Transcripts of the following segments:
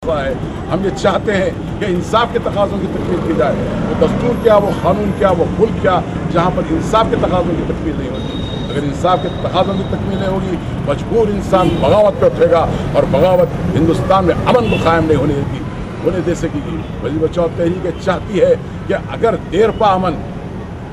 है। हम ये चाहते हैं कि इंसाफ के तकाज़ों की तकमील की जाए। वो दस्तूर क्या, वो कानून क्या, वो मुल्क क्या, जहाँ पर इंसाफ के तकाज़ों की तकमील नहीं होती। अगर इंसाफ के तकाज़ों की तकमील नहीं होगी, मजबूर इंसान बगावत पर उठेगा और बगावत हिंदुस्तान में अमन को कायम नहीं होने दे सकेगी। वज़ीर बचाओ तहरीक चाहती है कि अगर देरपा अमन,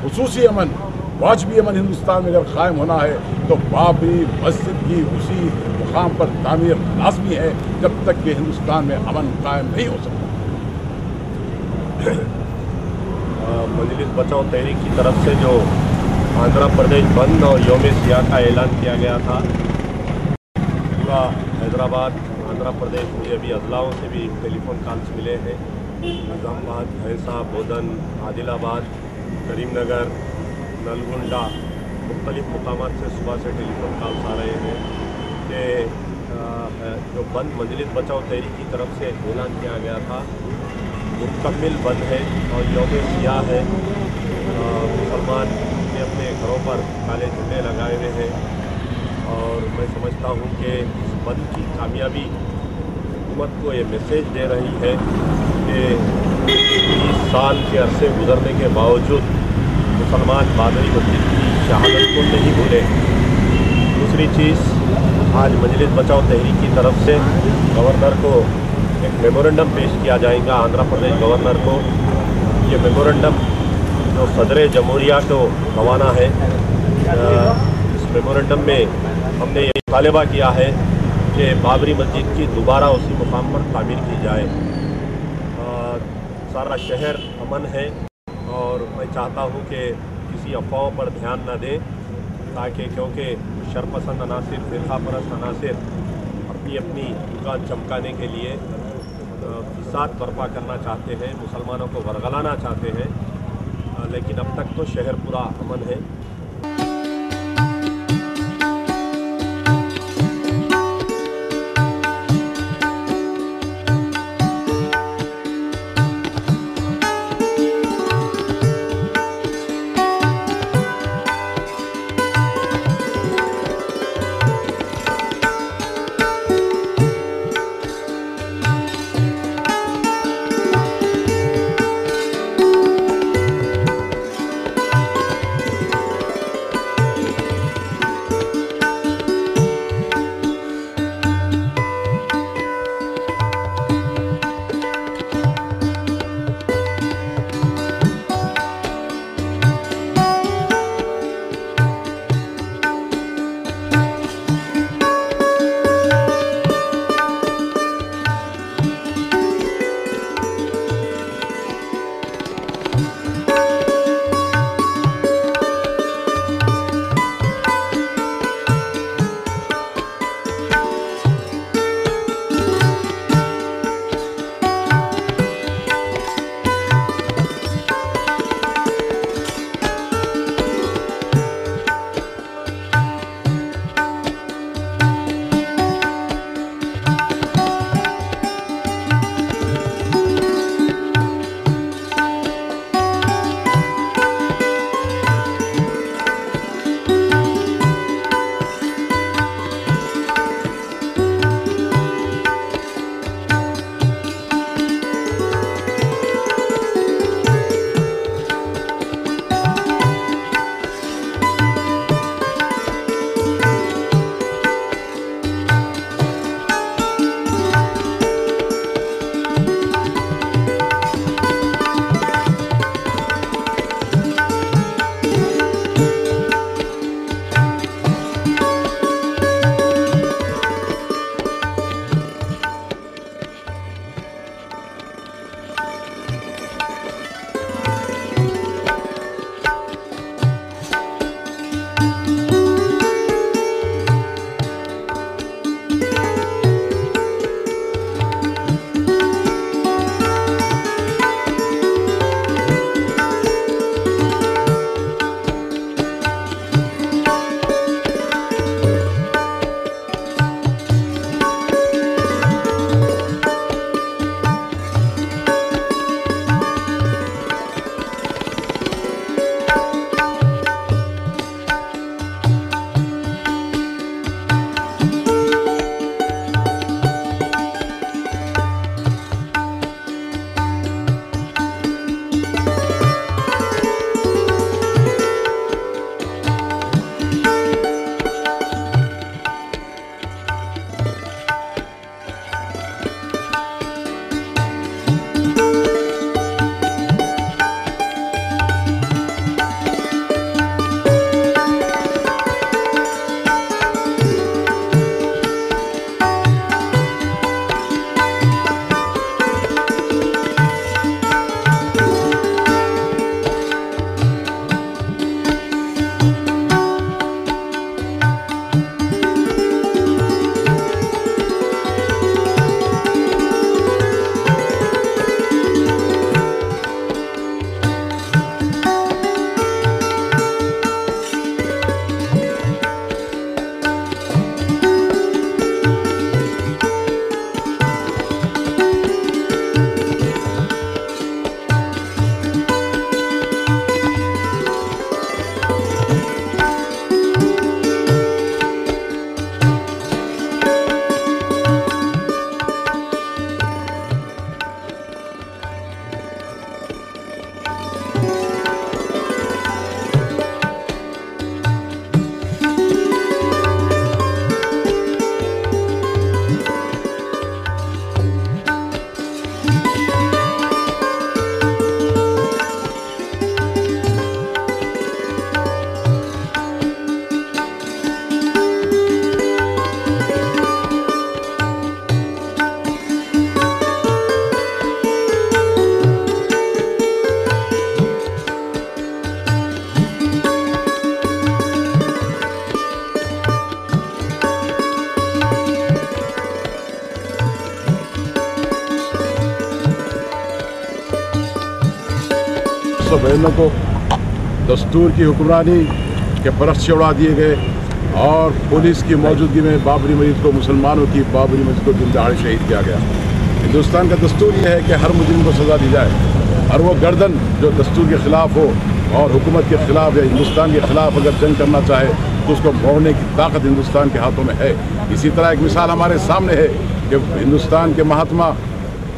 खुसूसी अमन, वाजबी अमन हिंदुस्तान में अगर कायम होना है तो बाबरी मस्जिद की उसी मुकाम पर तामीर लाजमी है जब तक कि हिंदुस्तान में अमन कायम नहीं हो सकता। मजलिस बचाओ तहरीक की तरफ से जो आंध्र प्रदेश बंद और यौम सियाह का ऐलान किया गया था, पूरा हैदराबाद, आंध्र प्रदेश, मुझे अभी अजलाओं से भी टेलीफोन कॉल्स मिले हैं। निज़ामाबाद, भैंसा, बोधन, आदिलाबाद, करीमनगर, नलगुंडा, मुख्तलिफ़ मुकामात से सुबह से टेलीफोन कॉल्स आ रहे हैं कि जो बंद मजलिस बचाओ तहरीक की तरफ से ऐलान किया गया था मुकम्मिल बंद है और यौम सियाह है। मुसलमान भी अपने घरों पर काले झंडे लगाए हुए हैं और मैं समझता हूँ कि इस बंद की कामयाबी हुकूमत को ये मैसेज दे रही है कि 20 साल के अरसे गुजरने के बावजूद मुसलमान बाबरी मस्जिद की शहादत को नहीं भूले। दूसरी चीज़, आज मजलिस बचाओ तहरीक की तरफ से गवर्नर को एक मेमोरेंडम पेश किया जाएगा, आंध्र प्रदेश गवर्नर को। ये मेमोरेंडम जो सदर जमहूरिया को रवाना है, इस मेमोरेंडम में हमने ये मुतालबा किया है कि बाबरी मस्जिद की दोबारा उसी मुकाम पर तामीर की जाए। सारा शहर अमन है और मैं चाहता हूँ कि किसी अफवाहों पर ध्यान न दें, ताकि क्योंकि शरपसंद अनासिर, फ़िरका परस्त अनासिर अपनी अपनी दुकान चमकाने के लिए फिसाद बर्पा करना चाहते हैं, मुसलमानों को वरगलाना चाहते हैं, लेकिन अब तक तो शहर पूरा अमन है। 1992 को दस्तूर की हुक्मरानी के परख से उड़ा दिए गए और पुलिस की मौजूदगी में बाबरी मस्जिद को, मुसलमानों की बाबरी मस्जिद को दिन दहाड़े शहीद किया गया। हिंदुस्तान का दस्तूर यह है कि हर मुजरिम को सज़ा दी जाए और वो गर्दन जो दस्तूर के ख़िलाफ़ हो और हुकूमत के ख़िलाफ़ या हिंदुस्तान के ख़िलाफ़ अगर जंग करना चाहे तो उसको मोड़ने की ताकत हिंदुस्तान के हाथों में है। इसी तरह एक मिसाल हमारे सामने है कि हिंदुस्तान के महात्मा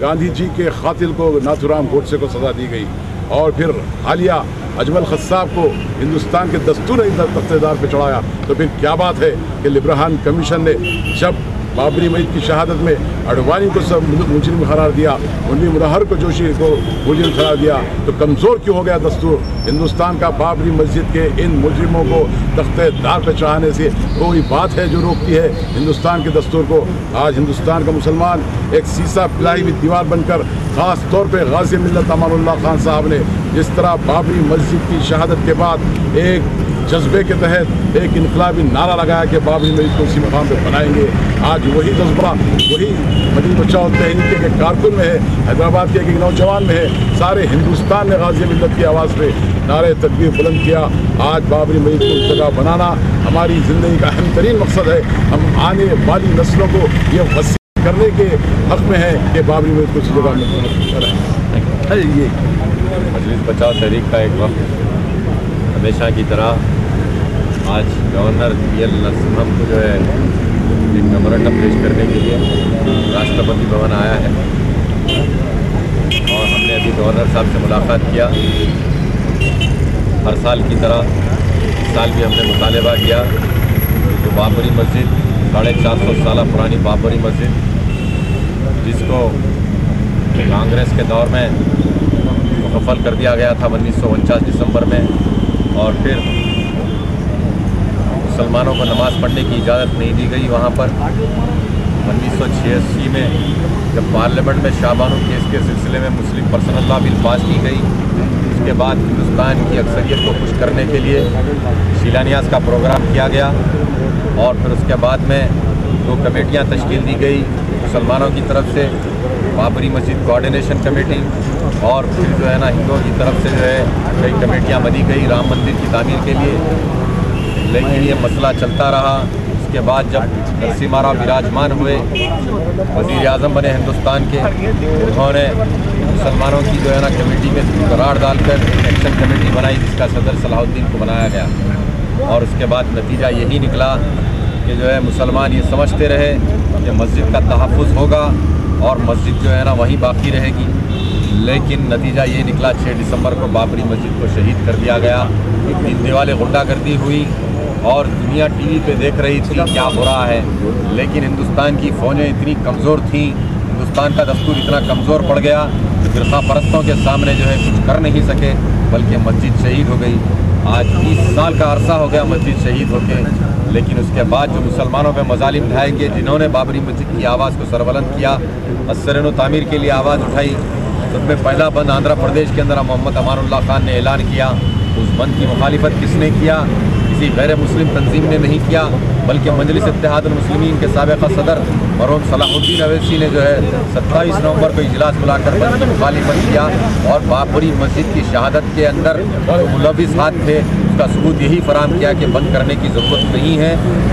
गांधी जी के कातिल को नाथूराम गोडसे को सज़ा दी गई और फिर हालिया अजमल खस्साब को हिंदुस्तान के दस्तूर तख्तेदार पर चढ़ाया। तो फिर क्या बात है कि लिब्राहन कमीशन ने जब बाबरी मस्जिद की शहादत में अडवाणी को सब मुजरिम करार दिया, मुन्नी मुनव्वर को जोशी को मुजरिम करार दिया, तो कमज़ोर क्यों हो गया दस्तूर? हिंदुस्तान का बाबरी मस्जिद के इन मुजरिमों को तख्तेदार पर चढ़ाने से कोई बात है जो रोकती है हिंदुस्तान के दस्तूर को? आज हिंदुस्तान का मुसलमान एक सीसा पिलाई हुई दीवार बनकर, ख़ास तौर पर गाज़ी मिल्लत अमानुल्लाह खान साहब ने जिस तरह बाबरी मस्जिद की शहादत के बाद एक जज्बे के तहत एक इनकलाबी नारा लगाया कि बाबरी मस्जिद को उसी मकाम पर बनाएंगे, आज वही जज्बा वही मदनी बचाओ तहरीक के कारकुन में है, हैदराबाद के एक नौजवान में है। सारे हिंदुस्तान ने गाज़ी मिल्लत की आवाज़ पे नारे तकबीर बुलंद किया। आज बाबरी मस्जिद को उस जगह बनाना हमारी ज़िंदगी का अहम तरीन मकसद है। हम आने वाली नस्लों को ये वसीयत करने के हक़ में है कि बाबरी मस्जिद को उस जगह में ये मजलिस बचाओ तहरीक का एक वक्त हमेशा की तरह आज गवर्नर पीएल नरसिम्हम को जो है एक मेमोरेंडम पेश करने के लिए राष्ट्रपति भवन आया है और हमने अभी गवर्नर साहब से मुलाकात किया। हर साल की तरह इस साल भी हमने मुतालबा किया जो बाबरी मस्जिद 450 साल पुरानी बाबरी मस्जिद जिसको कांग्रेस के दौर में मुकफ़ल कर दिया गया था 1949 दिसंबर में, और फिर मुसलमानों को नमाज़ पढ़ने की इजाज़त नहीं दी गई वहाँ पर। 1986 में जब पार्लियामेंट में शाहबानो केस के सिलसिले में मुस्लिम पर्सनल लॉ बिल पास की गई, उसके बाद हिंदुस्तान की अक्सरियत को खुश करने के लिए शिलान्यास का प्रोग्राम किया गया और फिर उसके बाद में 2 कमेटियाँ तश्कील दी गई मुसलमानों की तरफ से, बाबरी मस्जिद कोऑर्डिनेशन कमेटी, और फिर जो है ना हिंदुओं की तरफ से जो है कई कमेटियाँ बनी गई राम मंदिर की तामीर के लिए। लेकिन ये मसला चलता रहा। उसके बाद जब नरसिम्हा राव विराजमान हुए, वज़ीर आज़म बने हिंदुस्तान के, उन्होंने मुसलमानों की जो है ना कमेटी में करार डालकर एक्शन कमेटी बनाई जिसका सदर सलाहुद्दीन को बनाया गया। और उसके बाद नतीजा यही निकला कि जो है मुसलमान ये समझते रहे कि मस्जिद का तहफ़्फ़ुज़ होगा और मस्जिद जो है ना वहीं बाकी रहेगी, लेकिन नतीजा ये निकला 6 दिसंबर को बाबरी मस्जिद को शहीद कर दिया गया। 3 दिवाले गुंडागर्दी हुई और दुनिया टीवी पे देख रही थी क्या हो रहा है, लेकिन हिंदुस्तान की फ़ौजें इतनी कमज़ोर थीं, हिंदुस्तान का दस्तूर इतना कमज़ोर पड़ गया कि फ़िरक़ा परस्तों के सामने जो है कुछ कर नहीं सके, बल्कि मस्जिद शहीद हो गई। आज 30 साल का अरसा हो गया मस्जिद शहीद होके, लेकिन उसके बाद जो मुसलमानों पे मज़ालिम ढाए गए, जिन्होंने बाबरी मस्जिद की आवाज़ को सरबुलंद किया, असरन तामीर के लिए आवाज़ उठाई, उसमें पहला बंद आंध्र प्रदेश के अंदर मोहम्मद अमानुल्लाह खान ने ऐलान किया। उस बंद की मुखालिफत किसने किया? किसी गैर मुस्लिम तंजीम ने नहीं किया, बल्कि मजलिस इत्तेहादुल मुस्लिमीन के साबिक़ा सदर मरहूम सलाहुद्दीन अवैसी ने जो है 27 नवंबर को इजलास बुलाकर बंद की मुखालिफत किया और बाबरी मस्जिद की शहादत के अंदर जो मुलविस हाथ थे उसका सबूत यही फराहम किया कि बंद करने की ज़रूरत नहीं है।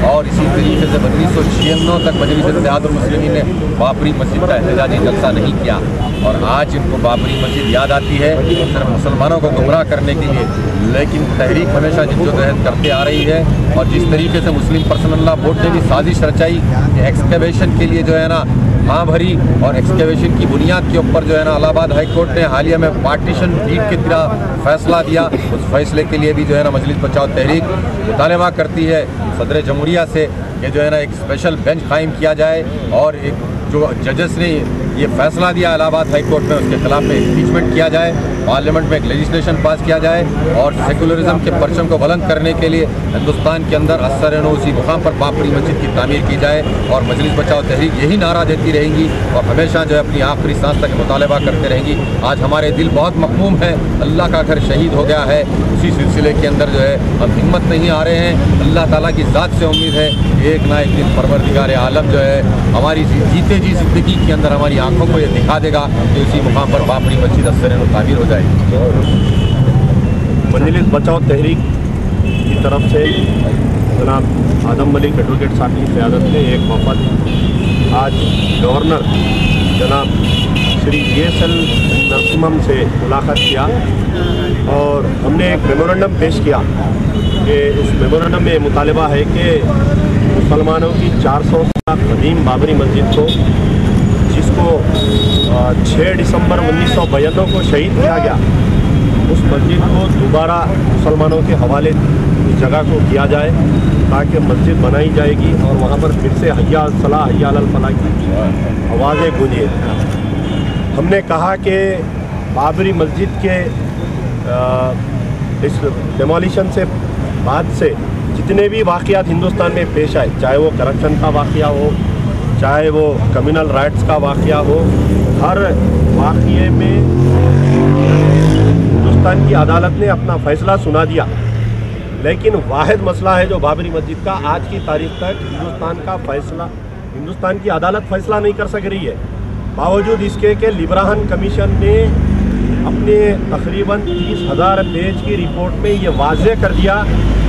और इसी तरीके से 1996 तक मजलिस इत्तेहादुल मुस्लिमीन ने बाबरी मस्जिद का एहतजाजी जलसा नहीं किया, और आज इनको बाबरी मस्जिद याद आती है सिर्फ मुसलमानों को गुमराह करने के लिए। लेकिन तहरीक हमेशा जिद्दोजहद करते आ रही है, और जिस तरीके से मुस्लिम पर्सनल लॉ बोर्ड ने भी साजिश रचाई कि एक्सकवेशन के लिए जो है ना हाँ भरी, और एक्सकवेशन की बुनियाद के ऊपर जो है ना इलाहाबाद हाई कोर्ट ने हालिया में पार्टीशन डीड की तरह फैसला दिया। उस फैसले के लिए भी जो है ना मजलिस बचाओ तहरीक मुतालबा करती है सदर जमहूरिया से कि जो है ना एक स्पेशल बेंच कायम किया जाए, और एक जो जजेस ने ये फैसला दिया इलाहाबाद हाई कोर्ट में उसके खिलाफ में इम्पीचमेंट किया जाए, पार्लियामेंट में एक लेजिस्लेशन पास किया जाए, और सेकुलरिज्म के परचम को बुलंद करने के लिए हिंदुस्तान के अंदर असर उसी मुकाम पर बाबरी मस्जिद की तामीर की जाए। और मजलिस बचाओ तहरीक यही नारा देती रहेंगी और हमेशा जो है अपनी आखिरी सांस तक मुतालबा करते रहेंगी। आज हमारे दिल बहुत मखमूम है, अल्लाह का घर शहीद हो गया है, उसी सिलसिले के अंदर जो है हम हिम्मत नहीं आ रहे हैं। अल्लाह ताला की ज़ात से उम्मीद है एक ना एक दिन परवरदिगार आलम जो है हमारी जीते जी ज़िंदगी के अंदर हमारी आंखों को ये दिखा देगा कि उसी मुकाम पर बाबरी मस्जिद असर तामीर हो जाएगी। मजलिस बचाओ तहरीक की तरफ से जनाब आदम मलिक एडवोकेट साहब की क़यादत में एक वफद आज गवर्नर जनाब श्री JSL नरसिम्हम से मुलाकात किया और हमने एक मेमोरेंडम पेश किया कि उस मेमोरेंडम में मुतालबा है कि मुसलमानों की 400 साल कदीम बाबरी मस्जिद को, जिसको 6 दिसंबर 1992 को शहीद किया गया, उस मस्जिद को दोबारा मुसलमानों के हवाले इस जगह को किया जाए ताकि मस्जिद बनाई जाएगी और वहाँ पर फिर से हय्या अल सलाह हय्या अल फलाह की आवाज़ें गूंजे। हमने कहा कि बाबरी मस्जिद के इस डेमोलिशन से बाद से जितने भी वाक़यात हिंदुस्तान में पेश आए, चाहे वो करप्शन का वाक़या हो, चाहे वो कम्युनल राइट्स का वाक़या हो, हर वाक़ये में हिंदुस्तान की अदालत ने अपना फ़ैसला सुना दिया। लेकिन वाहिद मसला है जो बाबरी मस्जिद का, आज की तारीख तक हिंदुस्तान की अदालत फ़ैसला नहीं कर सक रही है। बावजूद इसके कि लिब्राहन कमीशन ने अपने तकरीबन 30,000 पेज की रिपोर्ट में ये वाज़ेह कर दिया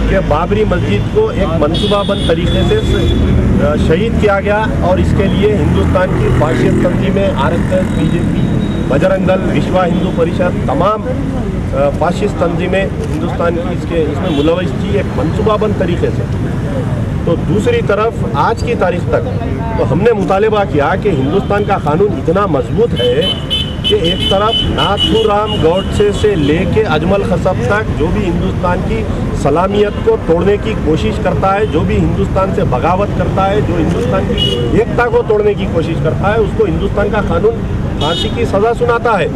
कि बाबरी मस्जिद को एक मनसूबाबंद तरीके से शहीद किया गया और इसके लिए हिंदुस्तान की fascist तंजीमें RSS, BJP, Bajrang Dal, विश्व हिंदू परिषद, तमाम फाशिस्ट तंजीमें हिंदुस्तान की इसमें मुलविस थी एक मनसूबाबंद तरीके से। तो दूसरी तरफ आज की तारीख तक तो हमने मुतालबा किया कि हिंदुस्तान का कानून इतना मजबूत है कि एक तरफ नाथूराम गौडसे से लेके अजमल खसब तक जो भी हिंदुस्तान की सलामियत को तोड़ने की कोशिश करता है, जो भी हिंदुस्तान से बगावत करता है, जो हिंदुस्तान की एकता को तोड़ने की कोशिश करता है, उसको हिंदुस्तान का कानून फांसी की सज़ा सुनाता है।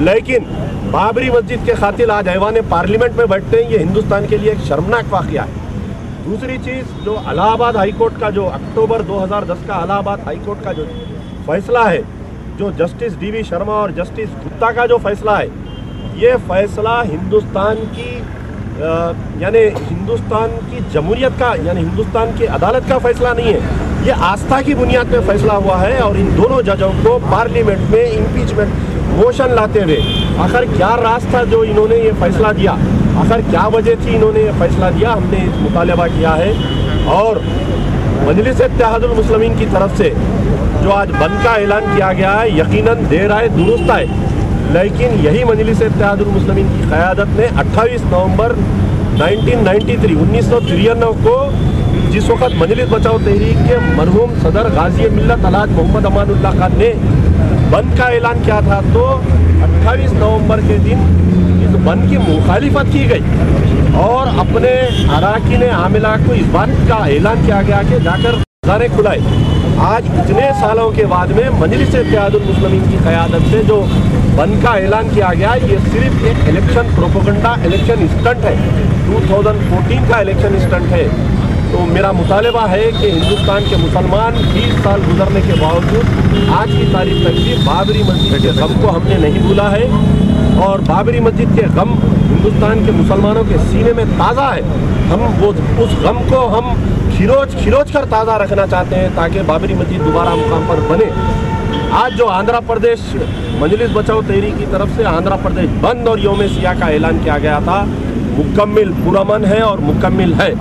लेकिन बाबरी मस्जिद के खातिर आज ऐवान पार्लियामेंट में बैठते हैं, ये हिंदुस्तान के लिए एक शर्मनाक वाक़या है। दूसरी चीज़, जो इलाहाबाद हाई कोर्ट का जो अक्टूबर 2010 का इलाहाबाद हाई कोर्ट का जो फैसला है, जो जस्टिस DV शर्मा और जस्टिस गुप्ता का जो फैसला है, ये फैसला हिंदुस्तान की यानी हिंदुस्तान की जमहूरियत का यानी हिंदुस्तान की अदालत का फैसला नहीं है, ये आस्था की बुनियाद पे फैसला हुआ है। और इन दोनों जजों को पार्लियामेंट में इम्पीचमेंट मोशन लाते हुए आखिर क्या राज था जो इन्होंने ये फैसला दिया, आखिर क्या वजह थी इन्होंने ये फैसला दिया, हमने मुतालबा किया है। और मजलिस इत्तेहादुल मुस्लिमीन की तरफ से जो आज बंद का ऐलान किया गया है, यकीनन देर आए दुरुस्त आए, लेकिन यही मजलिस इत्तेहादुल मुस्लिमीन की क़यादत ने 28 नवंबर 1993 को, जिस वक़्त मजलिस बचाओ तहरीक के मरहूम सदर गाजी मिल्लत अलहाज मोहम्मद अमानुल्लाह खान ने बंद का ऐलान किया था, तो 28 नवंबर के दिन इस बंद की मुखालिफत की गई और अपने अराकीन आमिला को इस बात का ऐलान किया गया कि जाकर बाज़ारें खुलाए। आज इतने सालों के बाद में मजलिस इत्तेहादुल मुस्लिमीन की क़यादत से जो बंद का ऐलान किया गया, ये सिर्फ एक इलेक्शन प्रोपेगेंडा, इलेक्शन स्टंट है, 2014 का इलेक्शन स्टंट है। तो मेरा मुतालबा है कि हिंदुस्तान के मुसलमान 20 साल गुजरने के बावजूद आज की तारीख तक भी बाबरी मस्जिद के गम को हमने नहीं भूला है और बाबरी मस्जिद के गम हिंदुस्तान के मुसलमानों के सीने में ताज़ा है। हम वो उस गम को हम खिरोच कर ताज़ा रखना चाहते हैं ताकि बाबरी मस्जिद दोबारा मुकाम पर बने। आज जो आंध्र प्रदेश मजलिस बचाओ तहरीक की तरफ से आंध्र प्रदेश बंद और यौम सियाह का ऐलान किया गया था, मुकम्मिल पुरअमन है और मुकम्मिल है।